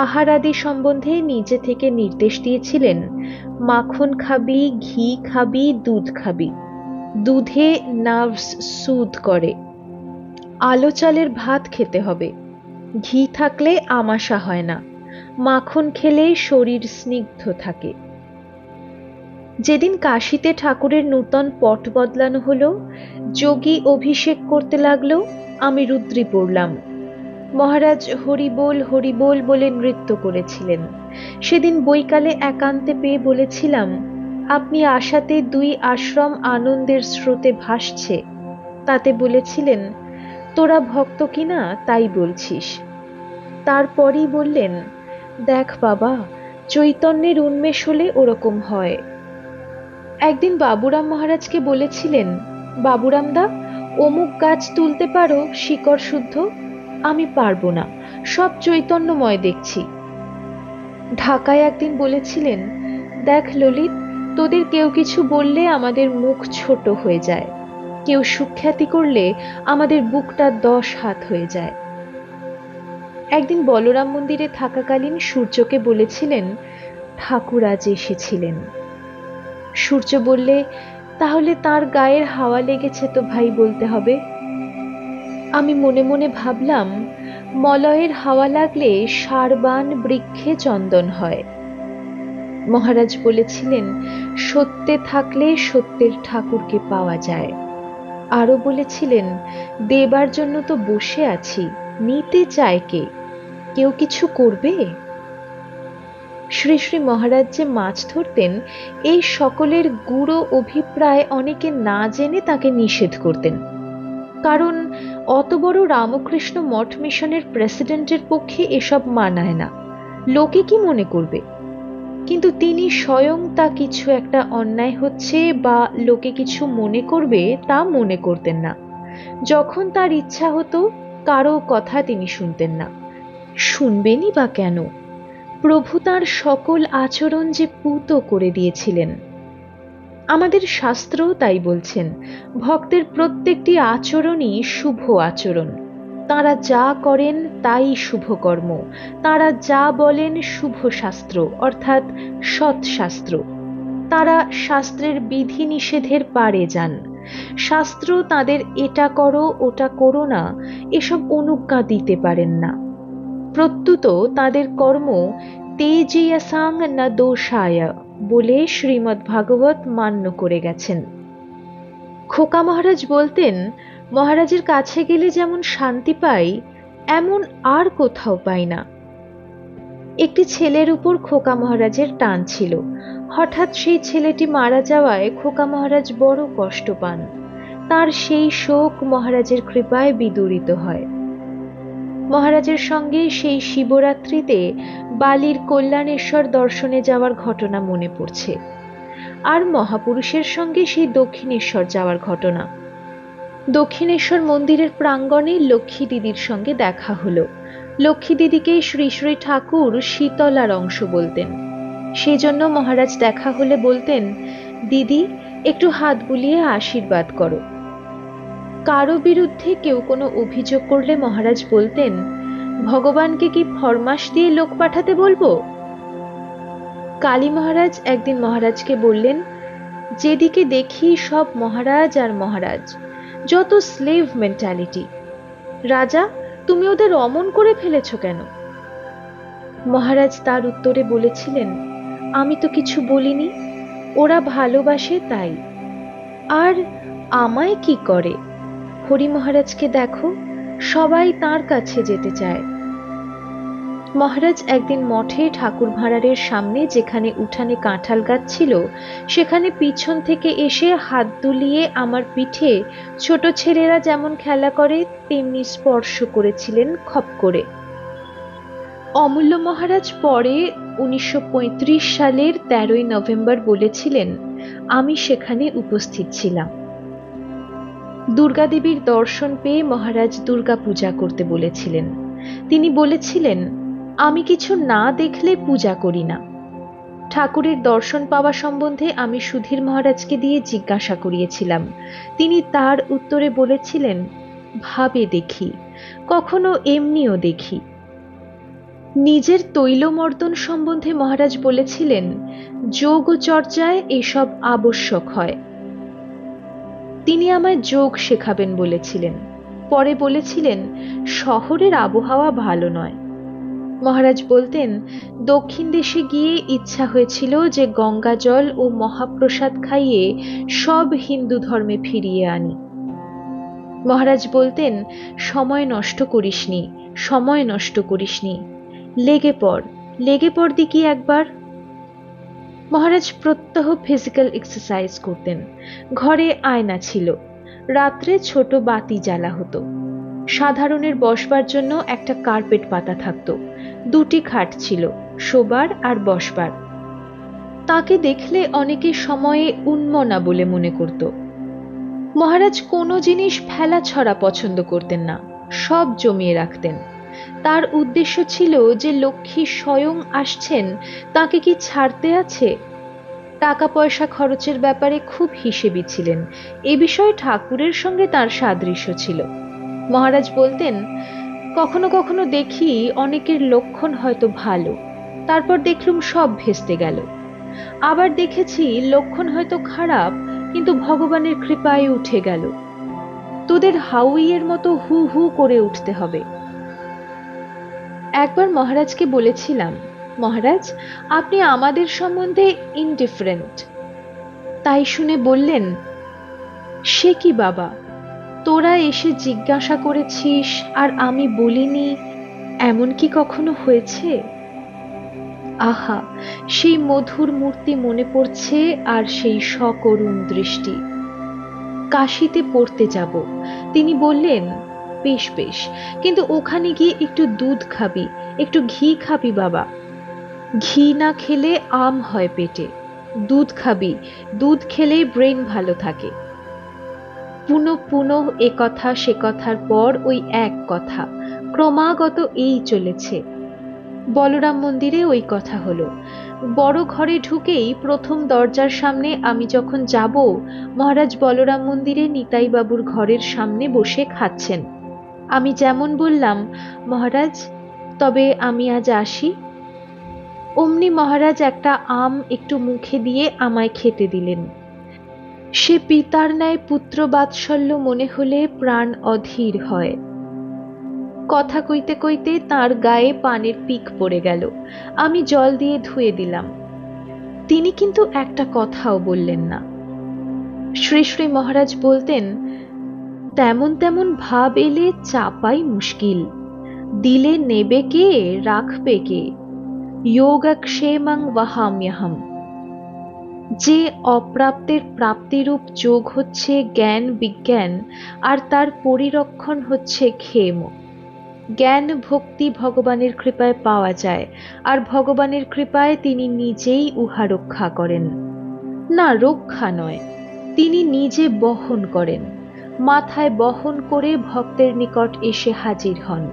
আহার আদি সম্বন্ধে নিজে থেকে নির্দেশ দিয়েছিলেন, মাখন খাবি, ঘি খাবি, দুধ খাবি। দুধে নার্ভস সুদ করে। আলো চালের ভাত খেতে হবে। ঘি থাকলে আমাশা হয় না। মাখন খেলে শরীর স্নিগ্ধ থাকে। যেদিন কাশীতে ঠাকুরের নূতন পট বদলানো হলো, যোগী অভিষেক করতে লাগলো, আমি রুদ্রি পড়লাম। মহারাজ হরিবোল হরিবোল বলে নৃত্য করেছিলেন। সেদিন বৈকালে একান্তে পেয়ে বলেছিলাম, আপনি আশাতে দুই আশ্রম আনন্দের স্রোতে ভাসছে। তাতে বলেছিলেন, তোরা ভক্ত কিনা তাই বলছিস। তারপরই বললেন, দেখ বাবা, চৈতন্যের উন্মেষ হলে ওরকম হয়। একদিন বাবুরাম মহারাজকে বলেছিলেন, বাবুরামদা, অমুক গাছ তুলতে পারো শিকড় শুদ্ধ? আমি পারবো না, সব চৈতন্যময় দেখছি। ঢাকায় একদিন বলেছিলেন, দেখ ললিত, তোদের কেউ কিছু বললে আমাদের মুখ ছোট হয়ে যায়, কেউ সুখ্যাতি করলে আমাদের বুকটা 10 হাত হয়ে যায়। একদিন বলরাম মন্দিরে থাকাকালীন সূর্যকে বলেছিলেন, ঠাকুর আজ এসেছিলেন। সূর্য বললে, তাহলে তার গায়ের হাওয়া লেগেছে তো ভাই বলতে হবে। আমি মনে মনে ভাবলাম, মলয়ের হাওয়া লাগলে সারবান বৃক্ষে চন্দন হয়। মহারাজ বলেছিলেন, সত্যে থাকলে সত্যের ঠাকুরকে পাওয়া যায়। আরো বলেছিলেন, দেবার জন্য তো বসে আছি, নিতে চায় কে? কেউ কিছু করবে? শ্রী শ্রী মহারাজ যে মাছ ধরতেন, এই সকলের গূঢ় অভিপ্রায় অনেকে না জেনে তাকে নিষেধ করতেন। কারণ অত বড় রামকৃষ্ণ মঠ মিশনের প্রেসিডেন্টের পক্ষে এসব মানায় না, লোকে কি মনে করবে। কিন্তু তিনি স্বয়ং তা কিছু একটা অন্যায় হচ্ছে বা লোকে কিছু মনে করবে তা মনে করতেন না। যখন তার ইচ্ছা হতো, কারো কথা তিনি শুনতেন না। শুনবেনই বা কেন? প্রভু তাঁর সকল আচরণ যে পূত করে দিয়েছিলেন। আমাদের শাস্ত্রও তাই বলছেন, ভক্তের প্রত্যেকটি আচরণই শুভ আচরণ। তাঁরা যা করেন তাই শুভ কর্ম, তাঁরা যা বলেন শুভ শাস্ত্র অর্থাৎ সৎশাস্ত্র। তাঁরা শাস্ত্রের বিধি নিষেধের পারে যান। শাস্ত্র তাদের এটা করো ওটা করো না এসব অনুজ্ঞা দিতে পারেন না। প্রত্যুত তাদের কর্ম তেজিয়াসাং না দোষায় বলে শ্রীমদ্ ভাগবত মান্য করে গেছেন। খোকা মহারাজ বলতেন, মহারাজের কাছে গেলে যেমন শান্তি পাই, এমন আর কোথাও পাই না। একটি ছেলের উপর খোকা মহারাজের টান ছিল। হঠাৎ সেই ছেলেটি মারা যাওয়ায় খোকা মহারাজ বড় কষ্ট পান। তার সেই শোক মহারাজের কৃপায় বিদূরিত হয়। মহারাজের সঙ্গে সেই শিবরাত্রিতে বালির কল্যাণেশ্বর দর্শনে যাওয়ার ঘটনা মনে পড়ছে, আর মহাপুরুষের সঙ্গে সেই দক্ষিণেশ্বর যাওয়ার ঘটনা। দক্ষিণেশ্বর মন্দিরের প্রাঙ্গণে লক্ষ্মী দিদির সঙ্গে দেখা হলো। লক্ষ্মী দিদিকে শ্রী শ্রী ঠাকুর শীতলার অংশ বলতেন। সেই জন্য মহারাজ দেখা হলে বলতেন, দিদি একটু হাত বুলিয়ে আশীর্বাদ করো। কারো বিরুদ্ধে কেউ কোনো অভিযোগ করলে মহারাজ বলতেন, ভগবানকে কি ফরমাস দিয়ে লোক পাঠাতে বলবো? কালী মহারাজ একদিন মহারাজকে বললেন, যেদিকে দেখি সব মহারাজ আর মহারাজ, যত স্লেভ মেন্টালিটি। রাজা, তুমি ওদের অমন করে ফেলেছ কেন? মহারাজ তার উত্তরে বলেছিলেন, আমি তো কিছু বলিনি, ওরা ভালোবাসে তাই। আর আমায় কি করে? হরি মহারাজকে দেখো, সবাই তার কাছে যেতে চায়। মহারাজ একদিন মঠে ঠাকুর ভাঁড়ারের সামনে যেখানে উঠানে কাঁঠাল গাছ ছিল, সেখানে পিছন থেকে এসে হাত দুলিয়ে আমার পিঠে ছোট ছেলেরা যেমন খেলা করে তেমনি স্পর্শ করেছিলেন খপ করে। অমূল্য মহারাজ পরে 1935 সালের 13ই নভেম্বর বলেছিলেন, আমি সেখানে উপস্থিত ছিলাম। দুর্গা দেবীর দর্শন পেয়ে মহারাজ দুর্গা পূজা করতে বলেছিলেন। তিনি বলেছিলেন, আমি কিছু না দেখলে পূজা করি না। ঠাকুরের দর্শন পাওয়া সম্বন্ধে আমি সুধীর মহারাজকে দিয়ে জিজ্ঞাসা করিয়েছিলাম। তিনি তার উত্তরে বলেছিলেন, ভাবে দেখি, কখনো এমনিও দেখি। নিজের তৈলমর্দন সম্বন্ধে মহারাজ বলেছিলেন, যোগ চর্চায় এসব আবশ্যক হয়। তিনি আমায় যোগ শেখাবেন বলেছিলেন। পরে বলেছিলেন, শহরের আবহাওয়া ভালো নয়। মহারাজ বলতেন, দক্ষিণ দেশে গিয়ে ইচ্ছা হয়েছিল যে গঙ্গা জল ও মহাপ্রসাদ খাইয়ে সব হিন্দু ধর্মে ফিরিয়ে আনি। মহারাজ বলতেন, সময় নষ্ট করিসনি, সময় নষ্ট করিসনি, লেগে পড় দেখি একবার। মহারাজ প্রত্যহ ফিজিক্যাল এক্সারসাইজ করতেন। ঘরে আয়না ছিল, রাত্রে ছোট বাতি জ্বালা হতো। সাধারণের বসবার জন্য একটা কার্পেট পাতা থাকতো। 2টি খাট ছিল, শোবার আর বসবার। তাকে দেখলে অনেকে সময়ে উন্মনা বলে মনে করত। মহারাজ কোনো জিনিস ফেলা ছড়া পছন্দ করতেন না, সব জমিয়ে রাখতেন। তার উদ্দেশ্য ছিল যে লক্ষ্মী স্বয়ং আসছেন, তাকে কি ছাড়তে আছে। টাকা পয়সা খরচের ব্যাপারে খুব হিসেবি ছিলেন। এ বিষয়ে ঠাকুরের সঙ্গে তার সাদৃশ্য ছিল। মহারাজ বলতেন, কখনো কখনো দেখি অনেকের লক্ষণ হয়তো ভালো, তারপর দেখলুম সব ভেস্তে গেল। আবার দেখেছি লক্ষণ হয়তো খারাপ, কিন্তু ভগবানের কৃপায় উঠে গেল। তোদের হাউইয়ের মতো হু হু করে উঠতে হবে। একবার মহারাজকে বলেছিলাম, মহারাজ আপনি আমাদের সম্বন্ধে ইনডিফারেন্ট। তাই শুনে বললেন, সে কি বাবা, তোরা এসে জিজ্ঞাসা করেছিস আর আমি বলিনি, এমন কি কখনো হয়েছে? আহা, সেই মধুর মূর্তি মনে পড়ছে, আর সেই সকরুণ দৃষ্টি। কাশিতে পড়তে যাব। তিনি বললেন, বেশ বেশ, কিন্তু ওখানে গিয়ে একটু দুধ খাবি, একটু ঘি খাবি বাবা। ঘি না খেলে আম হয় পেটে। দুধ খাবি, দুধ খেলেই ব্রেন ভালো থাকে। পুনঃ পুনঃ এ কথা সে কথার পর ওই এক কথা, ক্রমাগত এই চলেছে। বলরাম মন্দিরে ওই কথা হলো। বড় ঘরে ঢুকেই প্রথম দরজার সামনে আমি যখন যাব, মহারাজ বলরাম মন্দিরে নিতাই বাবুর ঘরের সামনে বসে খাচ্ছেন। আমি যেমন বললাম, মহারাজ তবে আমি আজ আসি, অমনি মহারাজ একটা আম একটু মুখে দিয়ে আমায় খেতে দিলেন। সে পিতার ন্যায় পুত্র বাৎসল্য মনে হলে প্রাণ অধীর হয়। কথা কইতে কইতে তার গায়ে পানের পিক পড়ে গেল। আমি জল দিয়ে ধুয়ে দিলাম। তিনি কিন্তু একটা কথাও বললেন না। শ্রী শ্রী মহারাজ বলতেন, তেমন তেমন ভাব এলে চাপাই মুশকিল, দিলে নেবে কে রাখবে কে, যোগক্ষেমং ওয়াহাম্যহম। যে অপ্রাপ্তের প্রাপ্তিরূপ যোগ হচ্ছে জ্ঞান বিজ্ঞান, আর তার পরিরক্ষণ হচ্ছে ক্ষেম। জ্ঞান ভক্তি ভগবানের কৃপায় পাওয়া যায়, আর ভগবানের কৃপায় তিনি নিজেই উহা রক্ষা করেন। না, রক্ষা নয়, তিনি নিজে বহন করেন, মাথায় বহন করে ভক্তের নিকট এসে হাজির হন।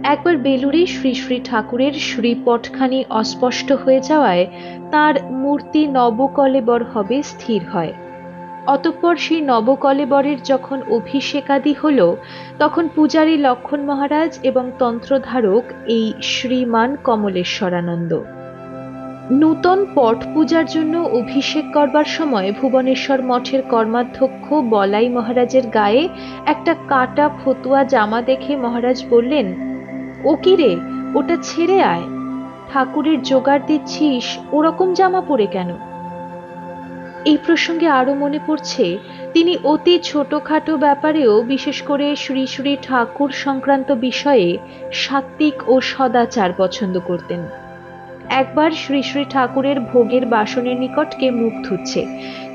একবার বেলুড়ে শ্রী শ্রী ঠাকুরের শ্রীপটখানি অস্পষ্ট হয়ে যাওয়ায় তার মূর্তি নবকলেবর হবে স্থির হয়। অতঃপর সেই নবকলেবরের যখন অভিষেকাদি হল, তখন পূজারী লক্ষণ মহারাজ এবং তন্ত্রধারক এই শ্রীমান কমলেশ্বরানন্দ নূতন পট পূজার জন্য অভিষেক করবার সময় ভুবনেশ্বর মঠের কর্মাধ্যক্ষ বলাই মহারাজের গায়ে একটা কাটা ফতুয়া জামা দেখে মহারাজ বললেন, ও কি রে, ওটা ছেড়ে আয়, ঠাকুরের জোগাড় দিচ্ছিস, ওরকম জামা পরে কেন? এই প্রসঙ্গে আরো মনে পড়ছে, তিনি অতি ছোটখাটো ব্যাপারেও, বিশেষ করে শ্রী শ্রী ঠাকুর সংক্রান্ত বিষয়ে সাত্ত্বিক ও সদাচার পছন্দ করতেন। একবার শ্রী শ্রী ঠাকুরের ভোগের বাসনের নিকট কে মুখ ধুচ্ছে,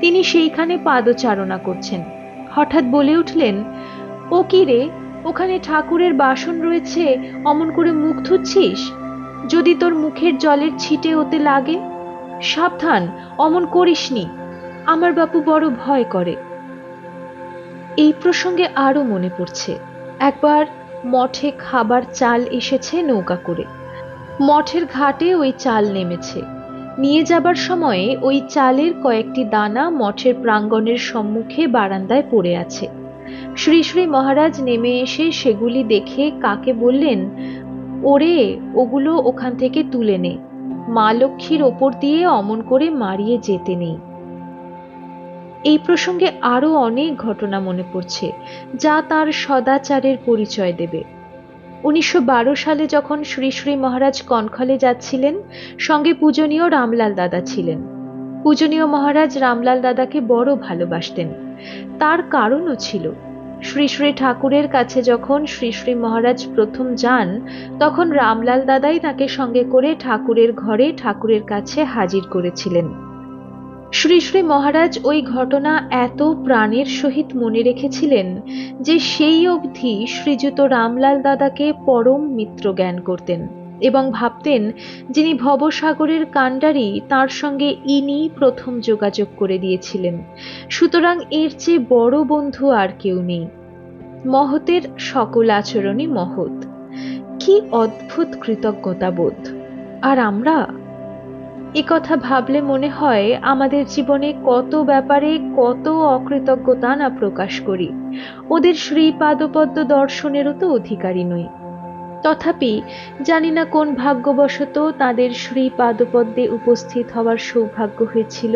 তিনি সেইখানে পাদচারণা করছেন। হঠাৎ বলে উঠলেন, ও কি রে, ওখানে ঠাকুরের বাসন রয়েছে, অমন করে মুখ ধুচ্ছিস? যদি তোর মুখের জলের ছিটে ওতে লাগে, সাবধান, অমন করিসনি, আমার বাপু বড় ভয় করে। এই প্রসঙ্গে আরো মনে পড়ছে, একবার মঠে খাবার চাল এসেছে নৌকা করে, মঠের ঘাটে ওই চাল নেমেছে। নিয়ে যাবার সময়ে ওই চালের কয়েকটি দানা মঠের প্রাঙ্গণের সম্মুখে বারান্দায় পড়ে আছে। শ্রী শ্রী মহারাজ নেমে এসে সেগুলি দেখে কাকে বললেন, ওরে, ওগুলো ওখান থেকে তুলে নে, মা লক্ষ্মীর ওপর দিয়ে অমন করে মারিয়ে যেতে নেই। এই প্রসঙ্গে আরো অনেক ঘটনা মনে পড়ছে, যা তার সদাচারের পরিচয় দেবে। 1912 সালে যখন শ্রী শ্রী মহারাজ কনখলে যাচ্ছিলেন, সঙ্গে পূজনীয় রামলাল দাদা ছিলেন। পূজনীয় মহারাজ রামলাল দাদাকে বড় ভালোবাসতেন। তার কারণও ছিল, শ্রী শ্রী ঠাকুরের কাছে যখন শ্রী শ্রী মহারাজ প্রথম যান, তখন রামলাল দাদাই তাকে সঙ্গে করে ঠাকুরের ঘরে ঠাকুরের কাছে হাজির করেছিলেন। শ্রী শ্রী মহারাজ ওই ঘটনা এত প্রাণের সহিত মনে রেখেছিলেন যে সেই অবধি শ্রীযুত রামলাল দাদাকে পরম মিত্র জ্ঞান করতেন। এবং ভাবতেন যিনি ভবসাগরের কাণ্ডারি তার সঙ্গে ইনি প্রথম যোগাযোগ করে দিয়েছিলেন, সুতরাং এর চেয়ে বড় বন্ধু আর কেউ নেই। মহতের সকল আচরণই মহৎ। কি অদ্ভুত কৃতজ্ঞতাবোধ! আর আমরা, কথা ভাবলে মনে হয় আমাদের জীবনে কত ব্যাপারে কত অকৃতজ্ঞতা না প্রকাশ করি। ওদের শ্রীপাদপদ্ম দর্শনেরও তো অধিকারী নই। তথাপি জানি না কোন ভাগ্যবশত তাদের শ্রীপাদপদ্মে উপস্থিত হওয়ার সৌভাগ্য হয়েছিল,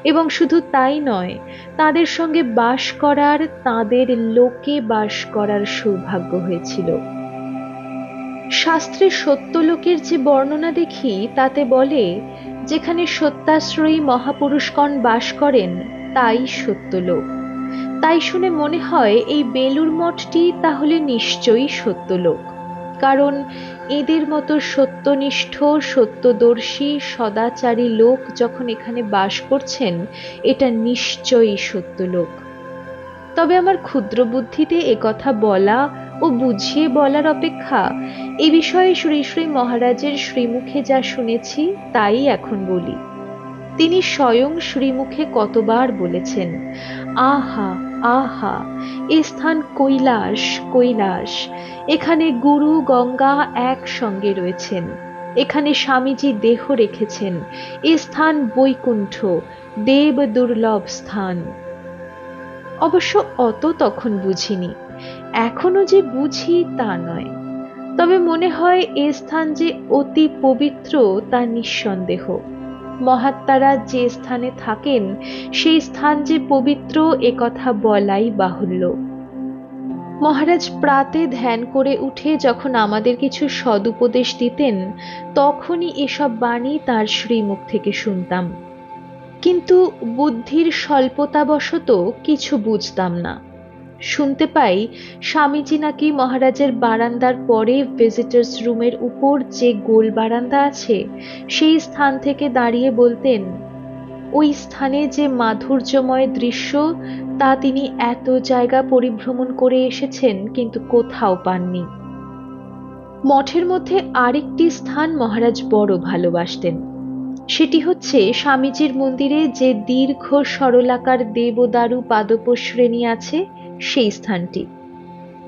এবং শুধু তাই নয়, তাদের সঙ্গে বাস করার, তাদের লোকে বাস করার সৌভাগ্য হয়েছিল। শাস্ত্রে সত্যলোকের যে বর্ণনা দেখি তাতে বলে, যেখানে সত্যাশ্রয়ী মহাপুরুষগণ বাস করেন তাই সত্যলোক। তাই শুনে মনে হয় এই বেলুড় মঠটি তাহলে নিশ্চয়ই সত্যলোক, কারণ এদের মতো সত্যনিষ্ঠ, সত্যদর্শী, সদাচারী লোক যখন এখানে বাস করছেন, এটা নিশ্চয়ই সত্যলোক। তবে আমার ক্ষুদ্র বুদ্ধিতে একথা বলা ও বুঝিয়ে বলার অপেক্ষা এ বিষয়ে শ্রী শ্রী মহারাজের শ্রীমুখে যা শুনেছি তাই এখন বলি। তিনি স্বয়ং শ্রীমুখে কতবার বলেছেন, আহা আহা, এ স্থান কৈলাস, কৈলাস। এখানে গুরু গঙ্গা একসঙ্গে রয়েছেন, এখানে স্বামীজি দেহ রেখেছেন। এ স্থান বৈকুণ্ঠ, দেব দুর্লভ স্থান। অবশ্য অত তখন বুঝিনি, এখনো যে বুঝি তা নয়, তবে মনে হয় এ স্থান যে অতি পবিত্র তা নিঃসন্দেহ। মহাত্মারা যে স্থানে থাকেন সেই স্থান যে পবিত্র একথা বলাই বাহুল্য। মহারাজ প্রাতে ধ্যান করে উঠে যখন আমাদের কিছু সদুপদেশ দিতেন, তখনই এসব বাণী তার শ্রীমুখ থেকে শুনতাম, কিন্তু বুদ্ধির স্বল্পতাবশত কিছু বুঝতাম না। শুনতে পাই স্বামীজি নাকি মহারাজের বারান্দার পরে ভিজিটার্স রুমের উপর যে গোল বারান্দা আছে সেই স্থান থেকে দাঁড়িয়ে বলতেন, ওই স্থানে যে মাধুর্যময় দৃশ্য তা তিনি এত জায়গা পরিভ্রমণ করে এসেছেন কিন্তু কোথাও পাননি। মঠের মধ্যে আরেকটি স্থান মহারাজ বড় ভালোবাসতেন, সেটি হচ্ছে স্বামীজির মন্দিরে যে দীর্ঘ সরলাকার দেবদারু পাদপ শ্রেণী আছে সেই স্থানটি।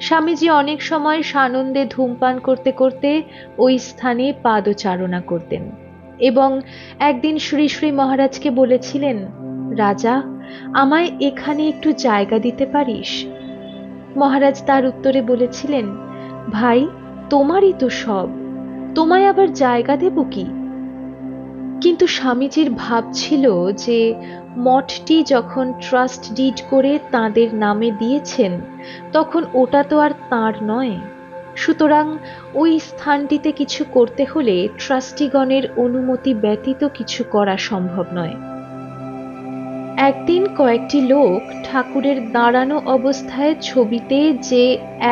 স্বামীজি অনেক সময় সানন্দে ধূমপান করতে করতে ওই স্থানে পাদচারণা করতেন, এবং একদিন শ্রী শ্রী মহারাজকে বলেছিলেন, রাজা, আমায় এখানে একটু জায়গা দিতে পারিস? মহারাজ তার উত্তরে বলেছিলেন, ভাই, তোমারই তো সব, তোমায় আবার জায়গা দেব কি? কিন্তু স্বামীজির ভাব ছিল যে মঠটি যখন ট্রাস্ট ডিড করে তাঁদের নামে দিয়েছেন তখন ওটা তো আর তাঁর নয়, সুতরাং ওই স্থানটিতে কিছু করতে হলে ট্রাস্টিগণের অনুমতি ব্যতীত কিছু করা সম্ভব নয়। একদিন কয়েকটি লোক ঠাকুরের দাঁড়ানো অবস্থায় ছবিতে যে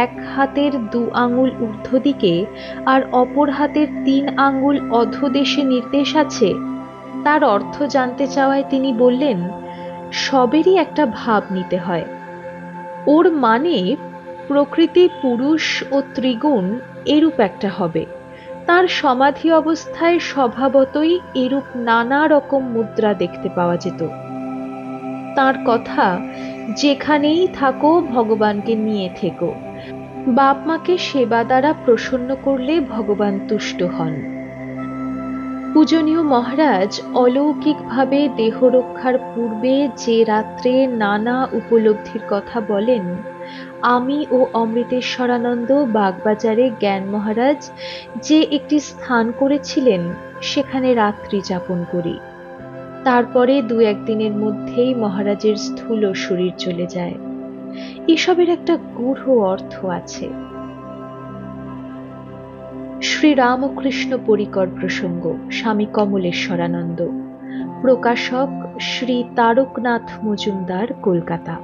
এক হাতের 2 আঙুল ঊর্ধ্ব দিকে আর অপর হাতের 3 আঙুল অধোদেশে নির্দেশ আছে তার অর্থ জানতে চাওয়ায় তিনি বললেন, সবেরই একটা ভাব নিতে হয়। ওর মানে প্রকৃতি পুরুষ ও ত্রিগুণ এরূপ একটা হবে। তার সমাধি অবস্থায় স্বভাবতই এরূপ নানা রকম মুদ্রা দেখতে পাওয়া যেত। তার কথা, যেখানেই থাকো ভগবানকে নিয়ে থেকো, বাপ মাকে সেবা দ্বারা প্রসন্ন করলে ভগবান তুষ্ট হন। পূজনীয় মহারাজ অলৌকিকভাবে দেহ রক্ষার পূর্বে যে রাত্রে নানা উপলব্ধির কথা বলেন, আমি ও অমৃতেশ্বরানন্দ বাগবাজারে জ্ঞান মহারাজ যে একটি স্থান করেছিলেন সেখানে রাত্রি যাপন করি। তারপরে 2-1 দিনের মধ্যেই মহারাজের স্থূল শরীর চলে যায়। এসবের একটা গূঢ় অর্থ আছে। শ্রী রামকৃষ্ণ পরিকর প্রসঙ্গ, স্বামী কমলেশ্বরানন্দ। প্রকাশক শ্রী তারকনাথ মজুমদার, কলকাতা।